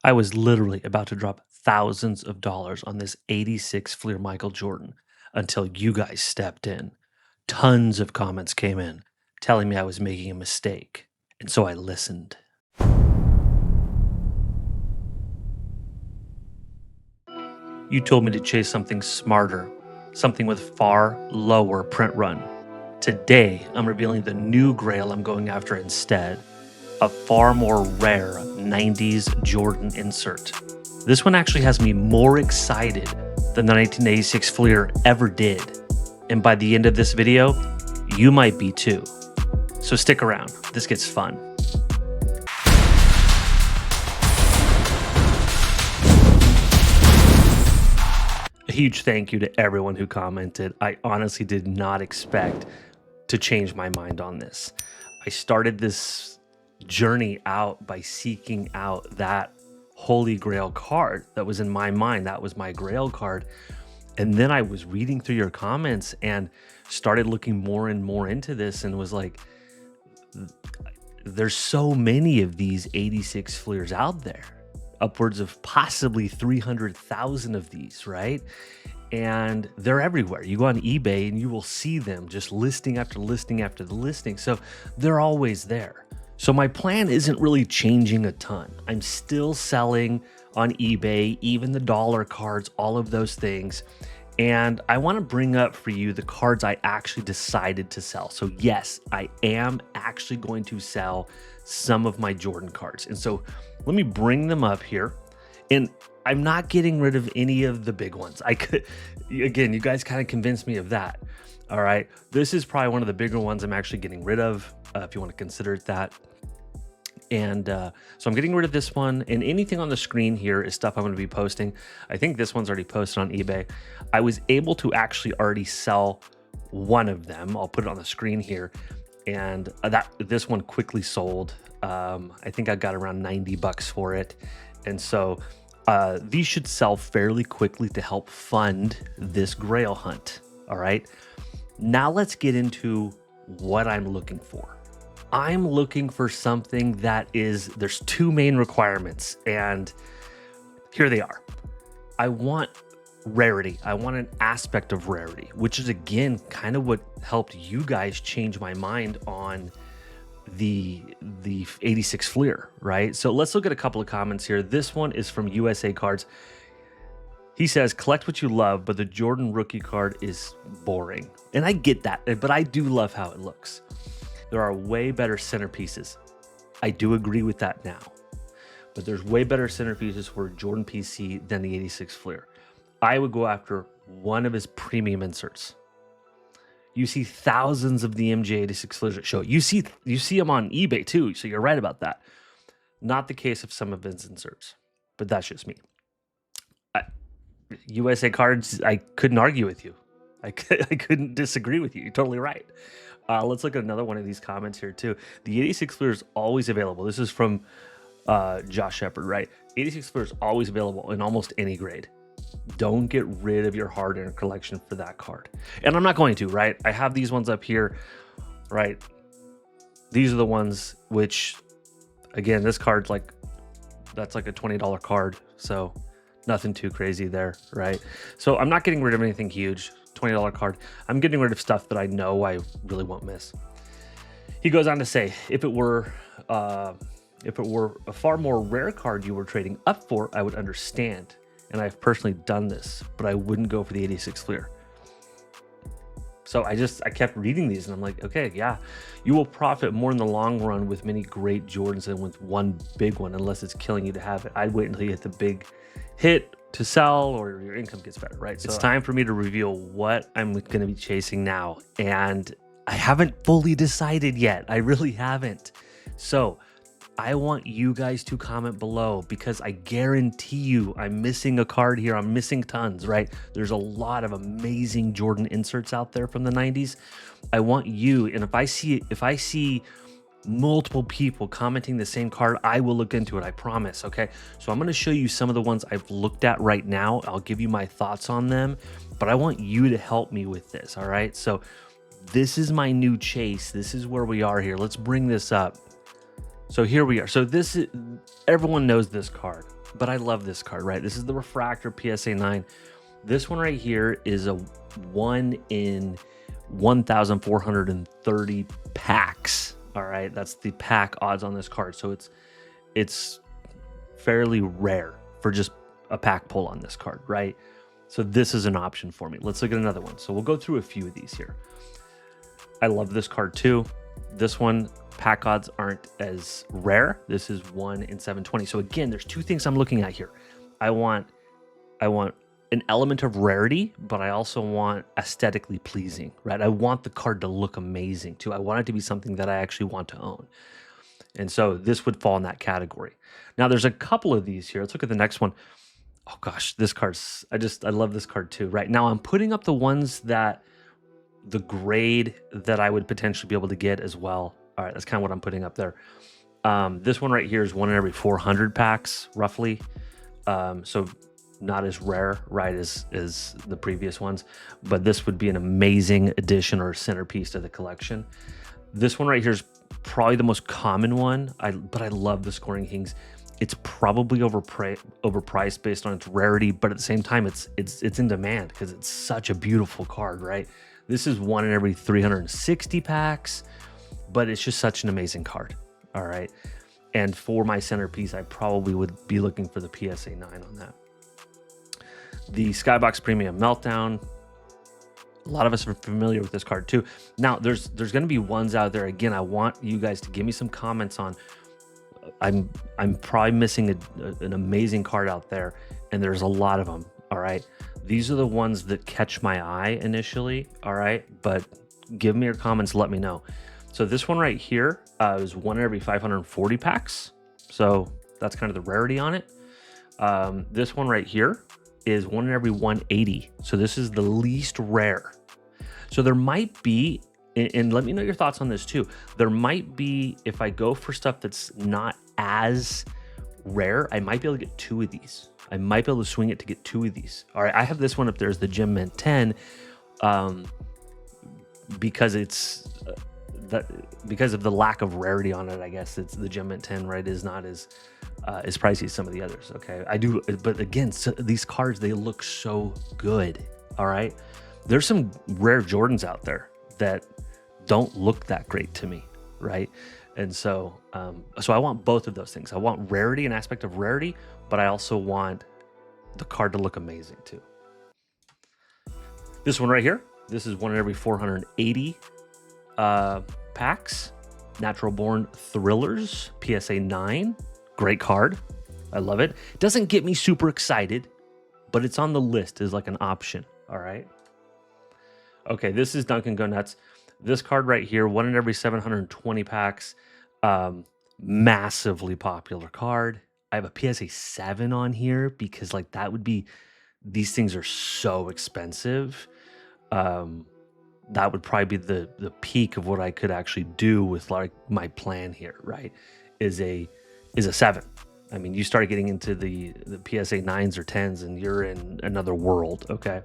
I was literally about to drop thousands of dollars on this 86 Fleer Michael Jordan until you guys stepped in. Tons of comments came in telling me I was making a mistake, and so I listened. You told me to chase something smarter, something with far lower print run. Today, I'm revealing the new Grail I'm going after instead, a far more rare 90s Jordan insert. This one actually has me more excited than the 1986 Fleer ever did. And by the end of this video, you might be too. So stick around, this gets fun. A huge thank you to everyone who commented. I honestly did not expect to change my mind on this. I started this journey out by seeking out that Holy Grail card that was in my mind. That was my Grail card. And then I was reading through your comments and started looking more and more into this and was like, there's so many of these 86 Fleers out there, upwards of possibly 300,000 of these, right? And they're everywhere. You go on eBay and you will see them just listing after listing after the listing. So they're always there. So my plan isn't really changing a ton. I'm still selling on eBay, even the dollar cards, all of those things. And I want to bring up for you the cards I actually decided to sell. So yes, I am actually going to sell some of my Jordan cards. And so let me bring them up here. And I'm not getting rid of any of the big ones. I could, again, you guys kind of convinced me of that. All right. This is probably one of the bigger ones I'm actually getting rid of, if you want to consider it that. And so I'm getting rid of this one, and anything on the screen here is stuff I'm going to be posting. I think this one's already posted on eBay. I was able to actually already sell one of them. I'll put it on the screen here. And this one quickly sold. I think I got around 90 bucks for it. And so these should sell fairly quickly to help fund this Grail hunt. All right. Now let's get into what I'm looking for. I'm looking for something that there's two main requirements, and here they are. I want rarity. I want an aspect of rarity, which is again kind of what helped you guys change my mind on the 86 Fleer, right? So let's look at a couple of comments here. This one is from USA Cards. He says, collect what you love, but the Jordan rookie card is boring. And I get that, but I do love how it looks. There are way better centerpieces. I do agree with that now. But there's way better centerpieces for Jordan PC than the 86 Fleer. I would go after one of his premium inserts. You see thousands of the MJ86 Fleers at show. You see them on eBay too, so you're right about that. Not the case of some of his inserts, but that's just me. USA Cards, I couldn't argue with you. I couldn't disagree with you. You're totally right. Let's look at another one of these comments here too. The 86 Fleer is always available. This is from Josh Shepard, right? 86 Fleer is always available in almost any grade. Don't get rid of your hard-earned collection for that card. And I'm not going to, right? I have these ones up here, right? These are the ones which, again, this card's like, that's like a $20 card. So nothing too crazy there, right? So I'm not getting rid of anything huge. $20 card. I'm getting rid of stuff that I know I really won't miss. He goes on to say, if it were a far more rare card you were trading up for, I would understand. And I've personally done this, but I wouldn't go for the 86 Fleer. So I kept reading these and I'm like, okay, yeah, you will profit more in the long run with many great Jordans than with one big one, unless it's killing you to have it. I'd wait until you hit the big hit to sell or your income gets better, right? So it's time for me to reveal what I'm going to be chasing now. And I haven't fully decided yet. I really haven't. So I want you guys to comment below, because I guarantee you I'm missing a card here. I'm missing tons, right? There's a lot of amazing Jordan inserts out there from the 90s. I want you, and if I see multiple people commenting the same card, I will look into it, I promise. Okay, so I'm going to show you some of the ones I've looked at right now. I'll give you my thoughts on them, but I want you to help me with this. All right, so this is my new chase. This is where we are here. Let's bring this up. So here we are. So this is, everyone knows this card. but I love this card, right? This is the Refractor PSA 9. This one right here is a 1 in 1,430 packs. All right, that's the pack odds on this card. So it's fairly rare for just a pack pull on this card, right? So this is an option for me. Let's look at another one. So we'll go through a few of these here. I love this card too. This one, pack odds aren't as rare. This is 1 in 720. So again, there's two things I'm looking at here. I want an element of rarity, but I also want aesthetically pleasing, right? I want the card to look amazing too. I want it to be something that I actually want to own. And so this would fall in that category. Now there's a couple of these here. Let's look at the next one. Oh gosh, this card's, I love this card too. Right now I'm putting up the ones that the grade that I would potentially be able to get as well. All right, that's kind of what I'm putting up there. This one right here is 1 in every 400 packs, roughly. So not as rare, right, as the previous ones, but this would be an amazing addition or centerpiece to the collection. This one right here is probably the most common one, but I love the Scoring Kings. It's probably overpriced based on its rarity, but at the same time, it's in demand because it's such a beautiful card, right? This is 1 in every 360 packs, but it's just such an amazing card, all right? And for my centerpiece, I probably would be looking for the PSA 9 on that. The Skybox Premium Meltdown, a lot of us are familiar with this card too. Now, there's going to be ones out there. Again, I want you guys to give me some comments on. I'm probably missing an amazing card out there, and there's a lot of them. All right, these are the ones that catch my eye initially. All right, but give me your comments. Let me know. So this one right here is 1 in every 540 packs. So that's kind of the rarity on it. This one right here is 1 in every 180. So this is the least rare. So there might be, and let me know your thoughts on this too. There might be, if I go for stuff that's not as rare, I might be able to get 2 of these. I might be able to swing it to get 2 of these. All right, I have this one up there as the Gem Mint 10 because it's because of the lack of rarity on it. I guess it's the Gem Mint 10, right, is not as pricey as some of the others. Okay, I do, but again, so these cards, they look so good. All right, there's some rare Jordans out there that don't look that great to me, right? And so so I want both of those things. I want rarity, an aspect of rarity, but I also want the card to look amazing too. This one right here, this is 1 in every 480 packs. Natural Born Thrillers PSA 9. Great card. I love it. Doesn't get me super excited, but it's on the list as like an option. All right. Okay, this is Duncan Go Nuts. This card right here, 1 in every 720 packs. Massively popular card. I have a PSA 7 on here because like that would be, these things are so expensive. That would probably be the peak of what I could actually do with like my plan here, right? Is a 7. I mean, you start getting into the PSA 9s or 10s and you're in another world, okay?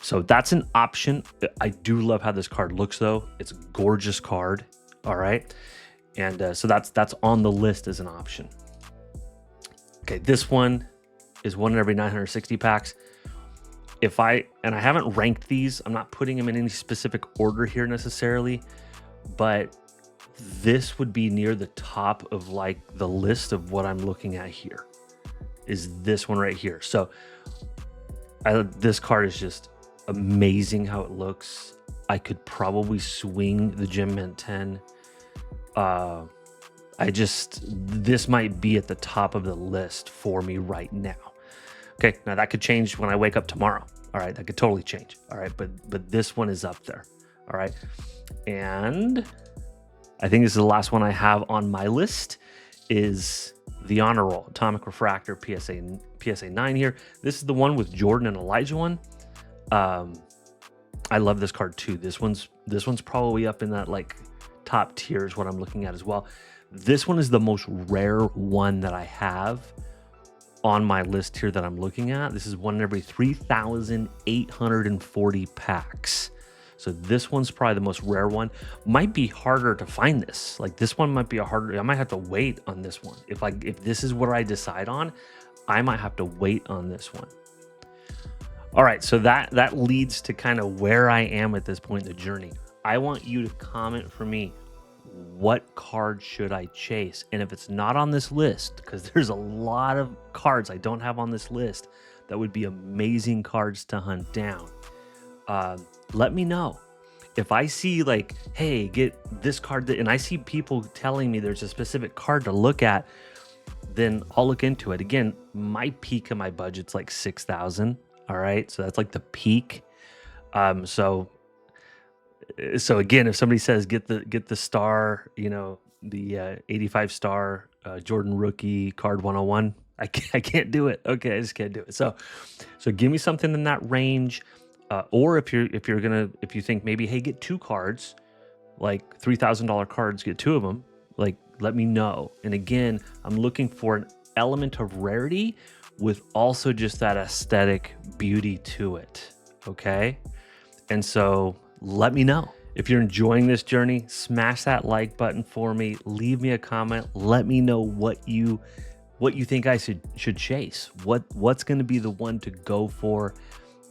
So that's an option. I do love how this card looks though. It's a gorgeous card, all right? And so that's on the list as an option. Okay, this one is 1 in every 960 packs. I haven't ranked these, I'm not putting them in any specific order here necessarily, but this would be near the top of like the list of what I'm looking at here, is this one right here. So this card is just amazing how it looks. I could probably swing the Gem Mint 10. This might be at the top of the list for me right now. Okay, now that could change when I wake up tomorrow. All right, that could totally change. All right, but this one is up there. All right, and I think this is the last one I have on my list is the Honor Roll Atomic Refractor PSA 9 here. This is the one with Jordan and Elijah one. I love this card too. This one's probably up in that like top tier is what I'm looking at as well. This one is the most rare one that I have on my list here that I'm looking at. This is 1 in every 3,840 packs. So this one's probably the most rare one. Might be harder to find this. Like this one might be I might have to wait on this one. If this is what I decide on, I might have to wait on this one. All right, so that leads to kind of where I am at this point in the journey. I want you to comment for me, what card should I chase? And if it's not on this list, because there's a lot of cards I don't have on this list that would be amazing cards to hunt down, let me know. If I see like, hey, get this card, and I see people telling me there's a specific card to look at, then I'll look into it. Again, my peak of my budget's like 6,000. All right, so that's like the peak. So again, if somebody says get the star, you know, the 85 star Jordan rookie card 101, I can't do it. Okay, I just can't do it. So give me something in that range, or if you think maybe, hey, get 2 cards, like $3,000 cards, get 2 of them. Like, let me know. And again, I'm looking for an element of rarity with also just that aesthetic beauty to it, okay? And so let me know. If you're enjoying this journey, smash that like button for me, leave me a comment, let me know what you think I should chase, what's gonna be the one to go for.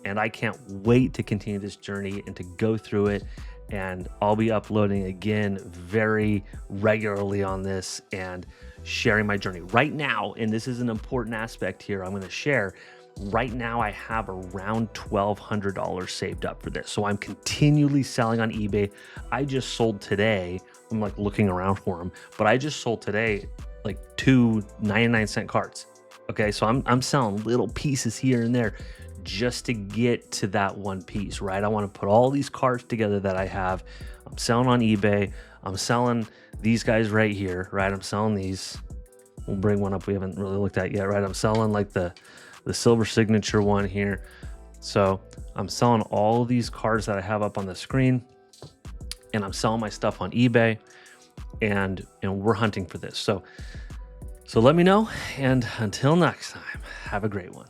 And I can't wait to continue this journey and to go through it. And I'll be uploading again very regularly on this and sharing my journey right now. And this is an important aspect here I'm going to share. Right now, I have around $1,200 saved up for this. So I'm continually selling on eBay. I just sold today. I'm like looking around for them, but I just sold today like 2 99-cent cards. Okay, so I'm selling little pieces here and there just to get to that one piece, right? I want to put all these cards together that I have. I'm selling on eBay. I'm selling these guys right here, right? I'm selling these. We'll bring one up we haven't really looked at yet, right? I'm selling like the silver signature one here. So I'm selling all of these cards that I have up on the screen, and I'm selling my stuff on eBay, and we're hunting for this. So let me know, and until next time, have a great one.